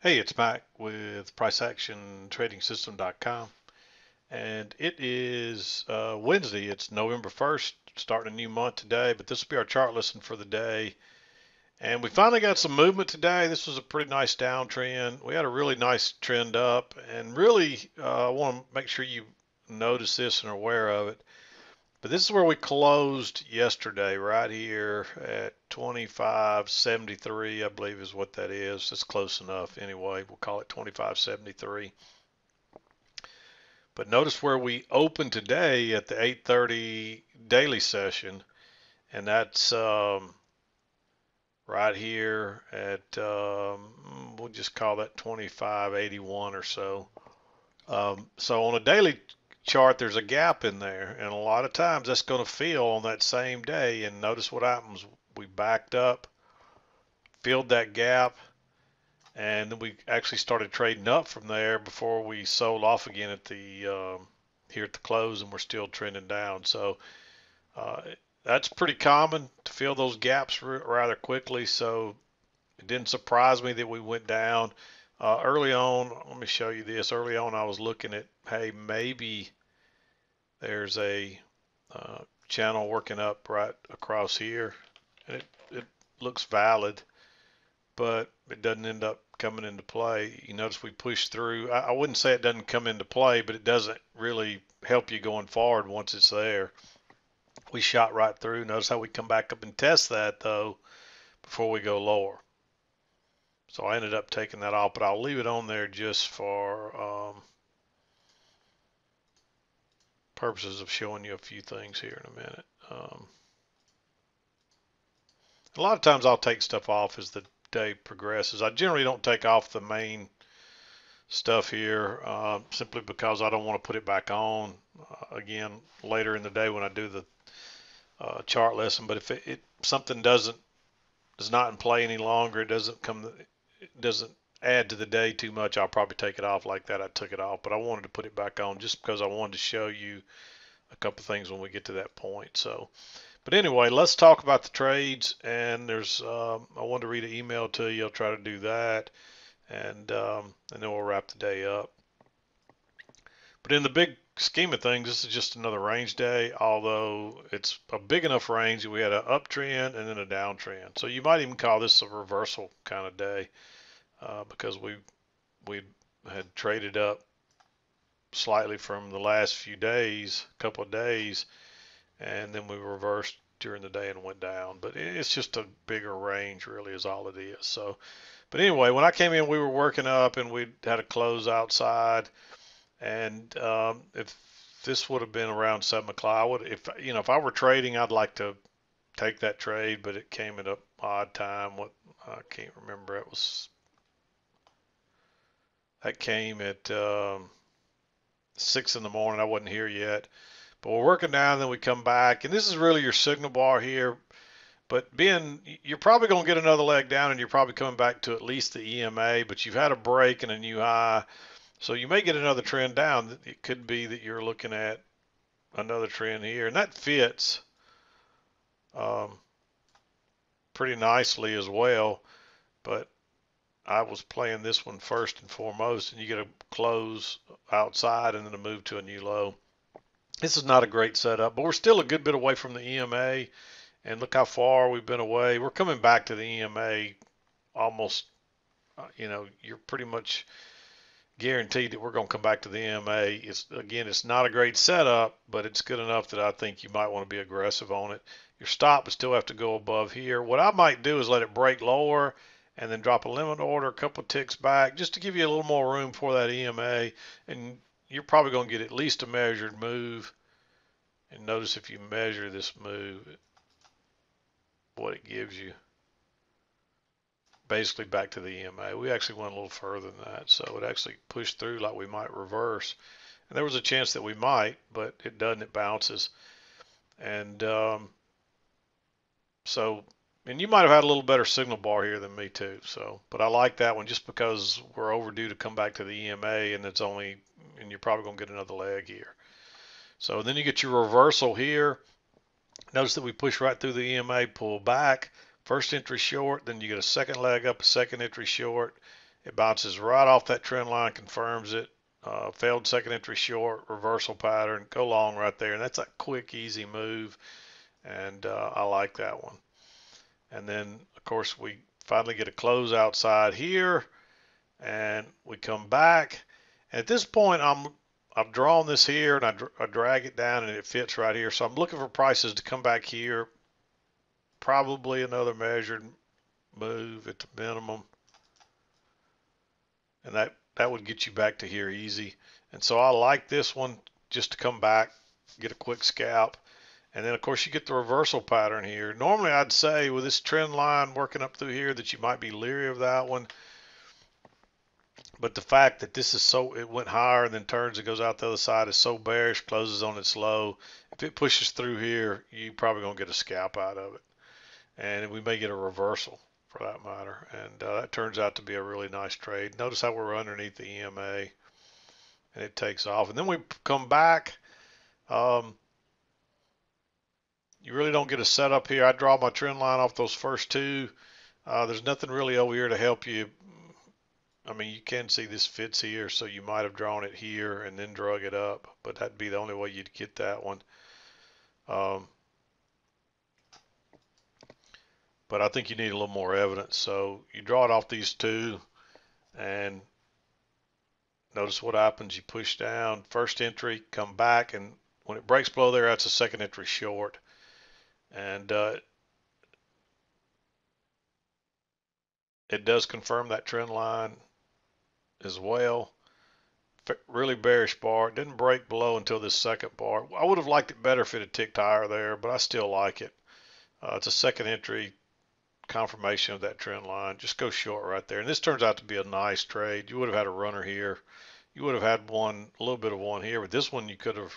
Hey, it's Mac with PriceActionTradingSystem.com, and it is Wednesday. It's November 1st, starting a new month today, but this will be our chart lesson for the day. And we finally got some movement today. This was a pretty nice downtrend. We had a really nice trend up, and really I want to make sure you notice this and are aware of it. But this is where we closed yesterday, right here at 25.73, I believe is what that is. It's close enough anyway. We'll call it 25.73. But notice where we opened today at the 8:30 daily session, and that's right here at we'll just call that 25.81 or so. So on a daily chart, there's a gap in there, and a lot of times that's going to fill on that same day. And notice what happens: we backed up, filled that gap, and then we actually started trading up from there before we sold off again at the here at the close, and we're still trending down. So uh, that's pretty common to fill those gaps rather quickly. So it didn't surprise me that we went down. Early on, let me show you this. Early on, I was looking at, hey, maybe there's a channel working up right across here, and it looks valid, but it doesn't end up coming into play. You notice we pushed through. I wouldn't say it doesn't come into play, but it doesn't really help you going forward once it's there. We shot right through. Notice how we come back up and test that though before we go lower. So I ended up taking that off, but I'll leave it on there just for purposes of showing you a few things here in a minute. A lot of times I'll take stuff off as the day progresses. I generally don't take off the main stuff here simply because I don't want to put it back on again later in the day when I do the chart lesson. But if something does not in play any longer, it doesn't add to the day too much, I'll probably take it off like that. I took it off, but I wanted to put it back on just because I wanted to show you a couple things when we get to that point. So, but anyway, let's talk about the trades. And there's I wanted to read an email to you. I'll try to do that, and then we'll wrap the day up. But in the big scheme of things, this is just another range day, although it's a big enough range that we had an uptrend and then a downtrend. So you might even call this a reversal kind of day because we had traded up slightly from the last few days, couple of days, and then we reversed during the day and went down. But it's just a bigger range really is all it is. So, but anyway, when I came in, we were working up and we had a close outside. And if this would have been around 7 o'clock, I would, if I were trading, I'd like to take that trade, but it came at an odd time. What I can't remember. That came at 6 in the morning. I wasn't here yet, but we're working down. Then we come back, and this is really your signal bar here. But you're probably going to get another leg down, and you're probably coming back to at least the EMA. But you've had a break and a new high. So you may get another trend down. It could be that you're looking at another trend here, and that fits pretty nicely as well. But I was playing this one first and foremost, and you get a close outside and then a move to a new low. This is not a great setup, but we're still a good bit away from the EMA, and look how far we've been away. We're coming back to the EMA almost, you're pretty much guaranteed that we're going to come back to the EMA. It's not a great setup, but it's good enough that I think you might want to be aggressive on it. Your stop would still have to go above here. What I might do is let it break lower and then drop a limit order a couple of ticks back just to give you a little more room for that EMA, and you're probably going to get at least a measured move. And notice if you measure this move, what it gives you. Basically back to the EMA. We actually went a little further than that, so it actually pushed through like we might reverse. And there was a chance that we might, but it doesn't. It bounces. And and you might have had a little better signal bar here than me too. So, but I like that one just because we're overdue to come back to the EMA, and and you're probably going to get another leg here. So then you get your reversal here. Notice that we push right through the EMA, pull back. First entry short, then you get a second leg up, a second entry short, It bounces right off that trend line, confirms it. Failed second entry short, reversal pattern, go long right there. And that's a quick, easy move. And I like that one. And then, of course, we finally get a close outside here. And we come back. And at this point, I've drawn this here and I drag it down and it fits right here. So I'm looking for prices to come back here. Probably another measured move at the minimum. And that would get you back to here easy. And so I like this one just to come back, get a quick scalp. And then of course you get the reversal pattern here. Normally I'd say with this trend line working up through here that you might be leery of that one. But the fact that this is so, it went higher and then turns and goes out the other side is so bearish, closes on its low. If it pushes through here, you probably gonna get a scalp out of it. And we may get a reversal for that matter. And that turns out to be a really nice trade. Notice how we're underneath the EMA and it takes off. And then we come back. You really don't get a setup here. I draw my trend line off those first two. There's nothing really over here to help you. I mean, you can see this fits here, so you might have drawn it here and then drug it up, but that'd be the only way you'd get that one. But I think you need a little more evidence. So you draw it off these two, and notice what happens. You push down, first entry, come back, and when it breaks below there, that's a second entry short. And it does confirm that trend line as well. Really bearish bar. It didn't break below until this second bar. I would have liked it better if it had ticked higher there, but I still like it. It's a second entry confirmation of that trend line. Just go short right there. And this turns out to be a nice trade. You would have had a runner here. You would have had one, a little bit of one here, but this one you could have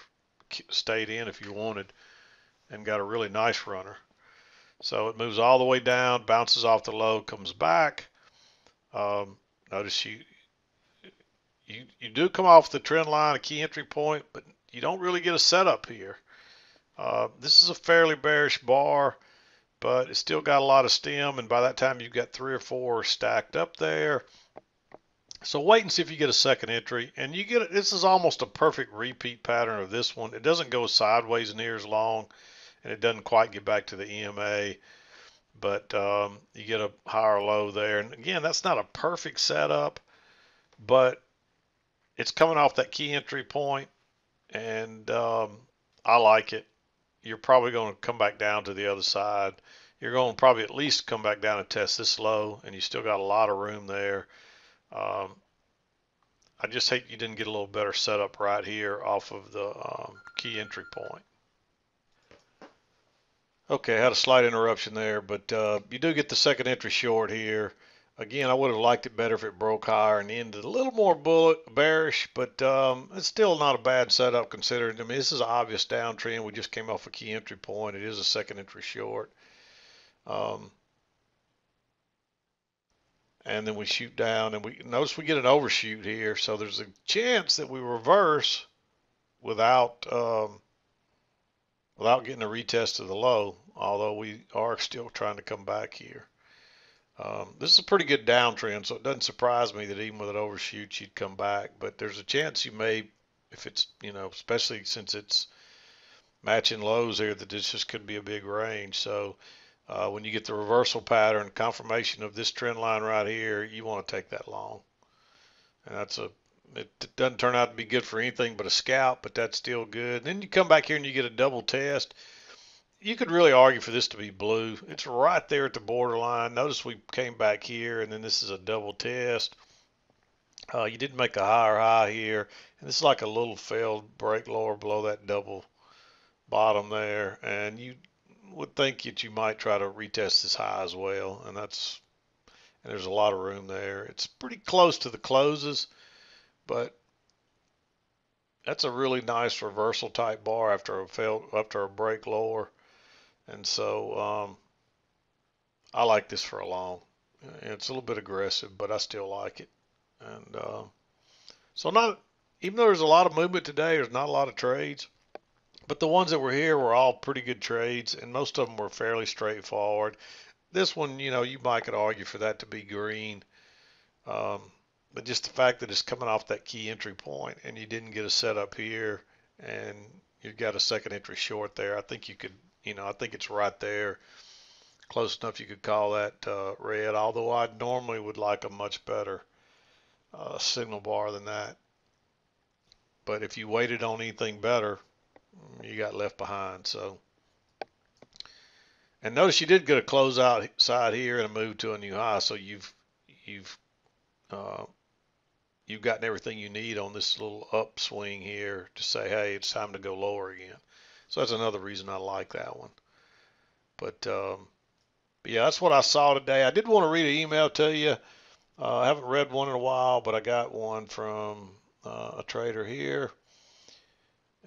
stayed in if you wanted and got a really nice runner. So it moves all the way down, bounces off the low, comes back. Notice you do come off the trend line, a key entry point, but you don't really get a setup here. This is a fairly bearish bar, but it's still got a lot of stem, and by that time you've got 3 or 4 stacked up there. So wait and see if you get a second entry, and you get it. This is almost a perfect repeat pattern of this one. It doesn't go sideways near as long, and it doesn't quite get back to the EMA, but you get a higher low there. And again, that's not a perfect setup, but it's coming off that key entry point, and I like it. You're probably going to come back down to the other side. You're going to probably at least come back down and test this low, and you still got a lot of room there. I just hate you didn't get a little better setup right here off of the key entry point. Okay, I had a slight interruption there, but you do get the second entry short here. Again, I would have liked it better if it broke higher and ended a little more bearish, but it's still not a bad setup considering. I mean, this is an obvious downtrend. We just came off a key entry point. It is a second entry short. And then we shoot down, and we notice we get an overshoot here. So there's a chance that we reverse without getting a retest of the low, although we are still trying to come back here. This is a pretty good downtrend, so it doesn't surprise me that even with an overshoot, you'd come back. But there's a chance you may, if it's, especially since it's matching lows here, that this just could be a big range. So when you get the reversal pattern, confirmation of this trend line right here, you want to take that long. And it doesn't turn out to be good for anything but a scalp, but that's still good. And then you come back here and you get a double test. You could really argue for this to be blue. It's right there at the borderline. Notice we came back here, and then this is a double test. You didn't make a higher high here, and this is like a little failed break lower below that double bottom there. And you would think that you might try to retest this high as well, and there's a lot of room there. It's pretty close to the closes, but that's a really nice reversal type bar after a break lower. And so I like this for a long. It's a little bit aggressive, but I still like it. And so even though there's a lot of movement today, there's not a lot of trades. But the ones that were here were all pretty good trades, and most of them were fairly straightforward. This one, you might could argue for that to be green. Um, but just the fact that it's coming off that key entry point and you didn't get a setup here and you've got a second entry short there, I think you could, I think it's right there, close enough you could call that red, although I normally would like a much better signal bar than that. But if you waited on anything better, you got left behind. So, and notice you did get a closeout side here and a move to a new high. So you've uh, you've gotten everything you need on this little upswing here to say, hey, it's time to go lower again. So that's another reason I like that one. But yeah, that's what I saw today. I did want to read an email to you. I haven't read one in a while, but I got one from a trader here.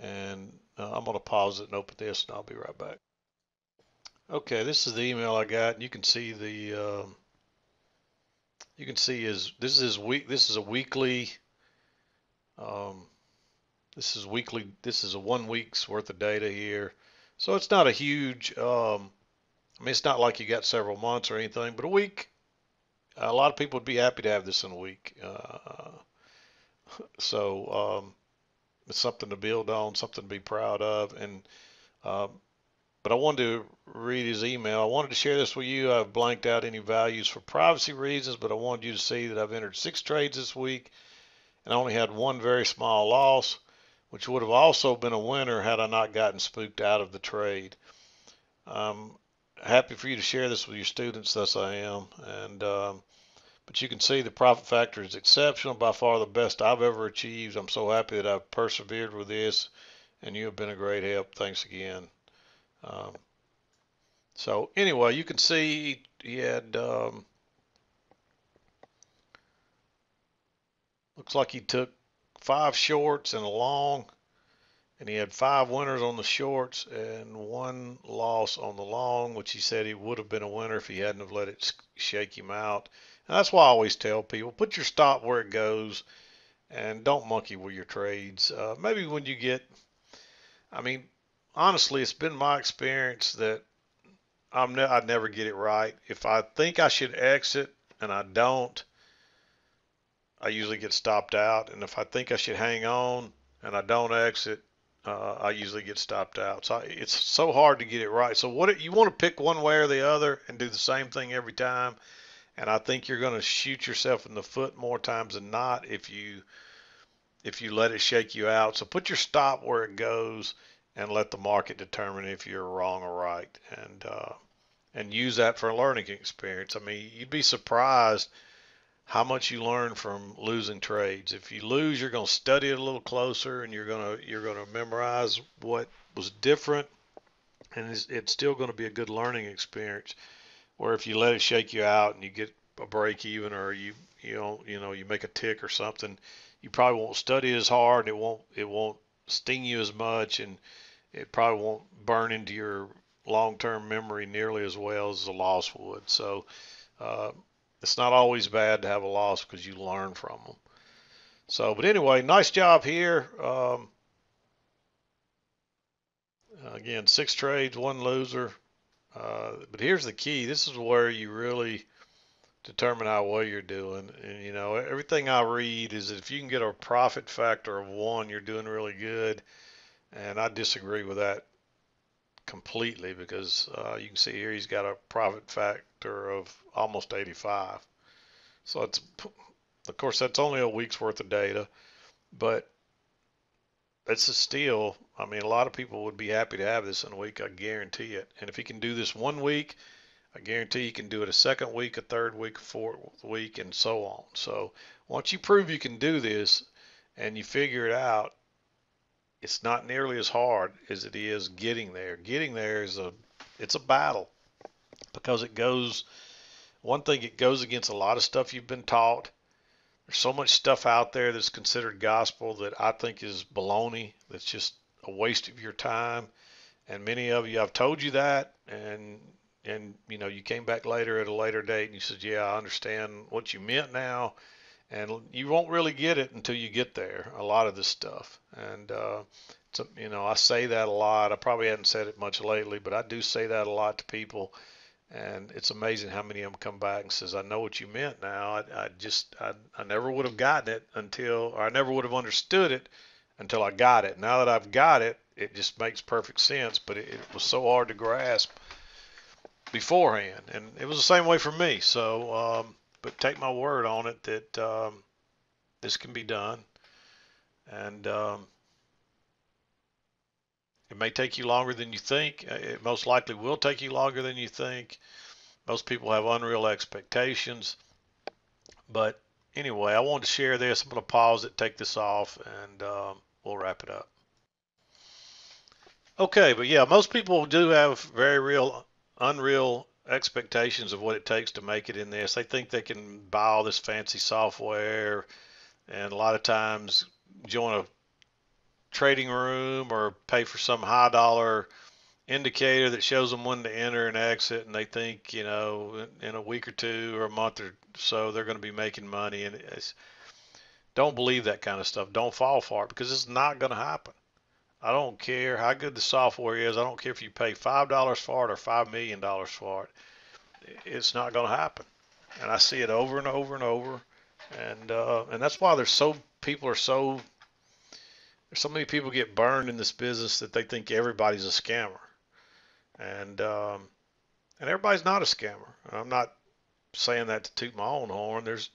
And I'm going to pause it and open this, and I'll be right back. Okay, this is the email I got, and you can see this is his week. This is a weekly. Um, this is a 1 week's worth of data here, so it's not a huge. I mean, it's not like you got several months or anything, but a week. A lot of people would be happy to have this in a week. So it's something to build on, something to be proud of, and uh, but I wanted to read his email. I wanted to share this with you. I've blanked out any values for privacy reasons, but I wanted you to see that I've entered 6 trades this week and I only had one very small loss, which would have also been a winner had I not gotten spooked out of the trade. I'm happy for you to share this with your students, thus I am. But you can see the profit factor is exceptional, by far the best I've ever achieved. I'm so happy that I've persevered with this, and you have been a great help. Thanks again. Um, so anyway, you can see he had, looks like he took 5 shorts and a long, and he had 5 winners on the shorts and 1 loss on the long, which he said he would have been a winner if he hadn't have let it shake him out. And that's why I always tell people, put your stop where it goes and don't monkey with your trades. Maybe when you get, I mean, honestly, it's been my experience that I'd never get it right. If I think I should exit and I don't, I usually get stopped out. And if I think I should hang on and I don't exit, I usually get stopped out. So it's so hard to get it right. So what you want to pick one way or the other and do the same thing every time. And I think you're going to shoot yourself in the foot more times than not if you let it shake you out. So put your stop where it goes and let the market determine if you're wrong or right, and use that for a learning experience. I mean, you'd be surprised how much you learn from losing trades. If you lose, you're going to study it a little closer, and you're going to memorize what was different, and it's still going to be a good learning experience. Where if you let it shake you out and you get a break even, or you make a tick or something, you probably won't study as hard, and it won't sting you as much, and it probably won't burn into your long-term memory nearly as well as a loss would. So uh, it's not always bad to have a loss because you learn from them. So, but anyway, nice job here. Again, 6 trades, 1 loser. But here's the key. This is where you really determine how well you're doing. And everything I read is that if you can get a profit factor of 1, you're doing really good. And I disagree with that completely because you can see here he's got a profit factor of almost 85. So it's, of course, that's only a week's worth of data, but it's a steal. I mean, a lot of people would be happy to have this in a week. I guarantee it. And if he can do this 1 week, I guarantee you can do it a second week, a third week, a fourth week, and so on. So once you prove you can do this and you figure it out, it's not nearly as hard as it is getting there. Getting there it's a battle because it goes against a lot of stuff you've been taught. There's so much stuff out there that's considered gospel that I think is baloney. That's just a waste of your time. And many of you, I've told you that, and you came back later at a later date and you said, yeah, I understand what you meant now. And you won't really get it until you get there, a lot of this stuff. And, I say that a lot. I probably haven't said it much lately, but I do say that a lot to people. And it's amazing how many of them come back and says, I know what you meant now. I never would have gotten it until, or I never would have understood it until I got it. Now that I've got it, it just makes perfect sense, but it was so hard to grasp beforehand. And it was the same way for me. So, but take my word on it that this can be done. And it may take you longer than you think. It most likely will take you longer than you think. Most people have unreal expectations. But anyway, I wanted to share this. I'm going to pause it, take this off, and we'll wrap it up. Okay, but yeah, most people do have very real, unreal expectations of what it takes to make it in this. They think they can buy all this fancy software, and a lot of times join a trading room or pay for some high dollar indicator that shows them when to enter and exit, and they think, in a week or two or a month or so they're going to be making money. And don't believe that kind of stuff. Don't fall for it, because it's not going to happen. I don't care how good the software is. I don't care if you pay $5 for it or $5 million for it. It's not going to happen. And I see it over and over and over. And that's why there's so many people get burned in this business that they think everybody's a scammer. And everybody's not a scammer. I'm not saying that to toot my own horn. There's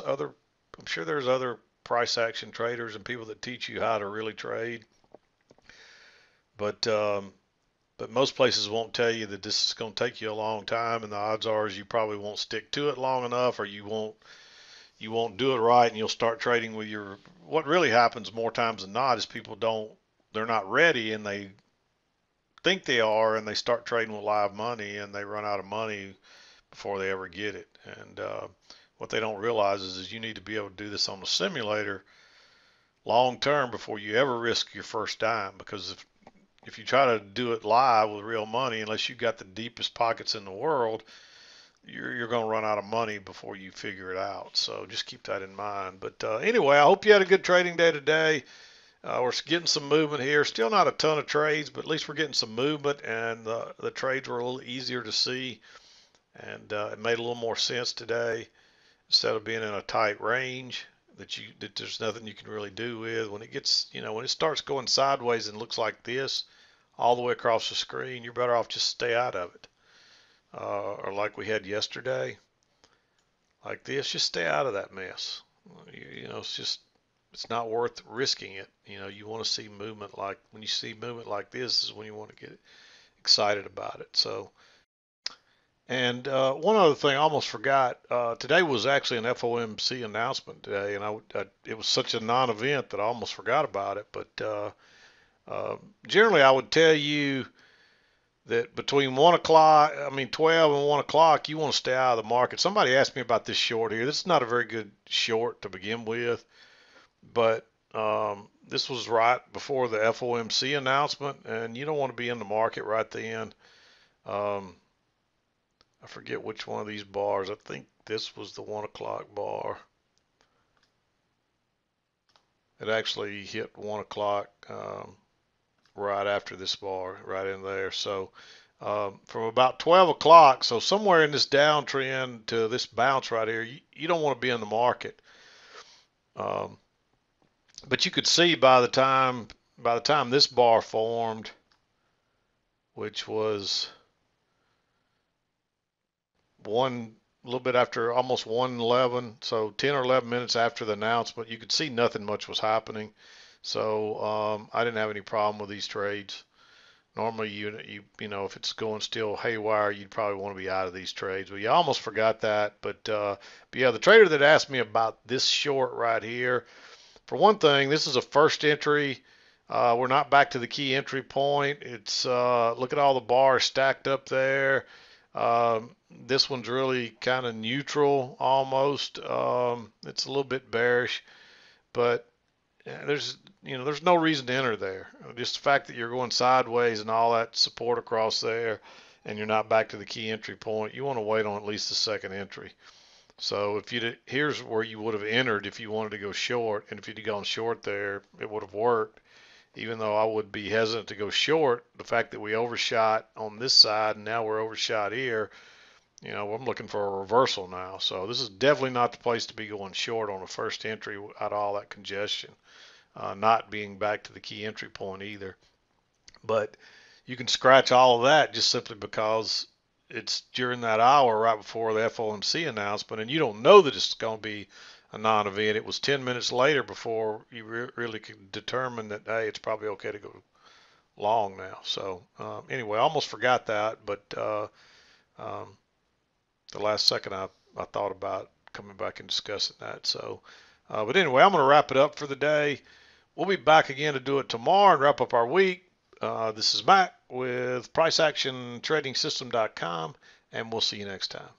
other, I'm sure there's other price action traders and people that teach you how to really trade. But most places won't tell you that this is going to take you a long time, and the odds are is you probably won't stick to it long enough, or you won't do it right, and you'll start trading with your. What really happens more times than not is they're not ready, and they think they are, and they start trading with live money, and they run out of money before they ever get it. And what they don't realize is you need to be able to do this on the simulator long term before you ever risk your first dime, because if you try to do it live with real money, unless you've got the deepest pockets in the world, you're going to run out of money before you figure it out. So just keep that in mind. But anyway, I hope you had a good trading day today. We're getting some movement here. Still not a ton of trades, but at least we're getting some movement, and the trades were a little easier to see, and it made a little more sense today instead of being in a tight range that there's nothing you can really do with. When it gets, when it starts going sideways and looks like this all the way across the screen, you're better off just stay out of it. Or like we had yesterday, like this, just stay out of that mess. It's not worth risking it. You want to see movement. When you see movement like this is when you want to get excited about it. So, and one other thing I almost forgot, today was actually an FOMC announcement today, and it was such a non-event that I almost forgot about it. But generally I would tell you that between 12 and 1 o'clock, you want to stay out of the market. Somebody asked me about this short here. This is not a very good short to begin with, but this was right before the FOMC announcement, and you don't want to be in the market right then. I forget which one of these bars. I think this was the 1 o'clock bar. It actually hit 1 o'clock right after this bar, right in there. So from about 12 o'clock, so somewhere in this downtrend to this bounce right here, you don't want to be in the market. But you could see by the time this bar formed, which was a little bit after, almost 1:11, so 10 or 11 minutes after the announcement, you could see nothing much was happening. So I didn't have any problem with these trades. Normally, if it's going still haywire, you'd probably want to be out of these trades. But yeah, I almost forgot that. But yeah, the trader that asked me about this short right here, for one thing, this is a first entry. We're not back to the key entry point. It's look at all the bars stacked up there. This one's really kind of neutral almost. It's a little bit bearish, but there's no reason to enter there. Just the fact that you're going sideways and all that support across there, and you're not back to the key entry point, you want to wait on at least the second entry. So here's where you would have entered if you wanted to go short, and if you'd gone short there, it would have worked. even though I would be hesitant to go short, the fact that we overshot on this side and now we're overshot here, you know, I'm looking for a reversal now. So this is definitely not the place to be going short on a first entry out of all that congestion, not being back to the key entry point either. But you can scratch all of that just simply because it's during that hour right before the FOMC announcement, and you don't know that it's going to be a non-event. It was 10 minutes later before you really could determine that, hey, it's probably okay to go long now. So anyway, I almost forgot that, but um, the last second I thought about coming back and discussing that. So, but anyway, I'm going to wrap it up for the day. We'll be back again to do it tomorrow and wrap up our week. This is Mac with PriceActionTradingSystem.com, and we'll see you next time.